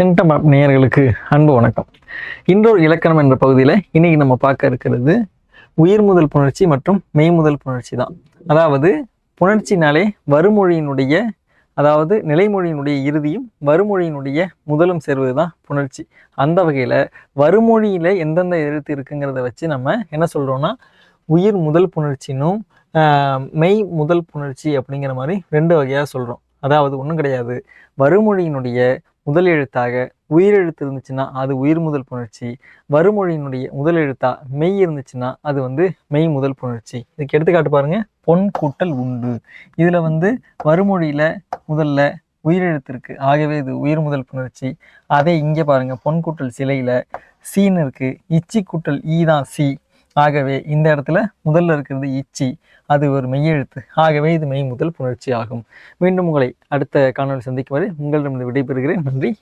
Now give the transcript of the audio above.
Centum app நேயர்களுக்கு அன்பு வணக்கம். இன்றொரு இலக்கணம் என்ற பகுதியில் இன்னைக்கு நம்ம பார்க்க இருக்கிறது உயிர் முதல் புணர்ச்சி மற்றும் மெய் முதல் புணர்ச்சி தான். அதாவது புணர்ச்சினாலே வருமொழியினுடைய நிலைமொழியினுடைய இறுதியும் வருமொழியினுடைய முதலும் சேர்வது தான் புணர்ச்சி. அந்த வகையில் வருமொழியில் எந்தெந்த எழுத்து இருக்குங்கிறத வச்சு நம்ம என்ன சொல்கிறோன்னா உயிர் முதல் புணர்ச்சினும் மெய் முதல் புணர்ச்சி அப்படிங்கிற மாதிரி ரெண்டு வகையாக சொல்கிறோம். அதாவது ஒன்றும் கிடையாது, வருமொழியினுடைய முதல் எழுத்தாக உயிரெழுத்து இருந்துச்சுன்னா அது உயிர் முதல் புணர்ச்சி, வருமொழியினுடைய முதல் எழுத்தா மெய் இருந்துச்சுன்னா அது மெய் முதல் புணர்ச்சி. இதுக்கு எடுத்துக்காட்டு பாருங்க, பொன் கூட்டல் உண்டு. இதுல வருமொழியில முதல்ல உயிரெழுத்து இருக்கு, ஆகவே இது உயிர் முதல் புணர்ச்சி. அதே இங்கே பாருங்க, பொன் கூட்டல் சிலையில சீன்னு இருக்கு, இச்சி கூட்டல் ஈ தான் சி, ஆகவே இந்த இடத்துல முதல்ல இருக்கிறது இச்சி, அது ஒரு மெய்யெழுத்து, ஆகவே இது மெய் முதல் புணர்ச்சி ஆகும். மீண்டும் உங்களை அடுத்த காணொலி சந்திக்கும் வரை உங்களிடம் விடைபெறுகிறேன். நன்றி.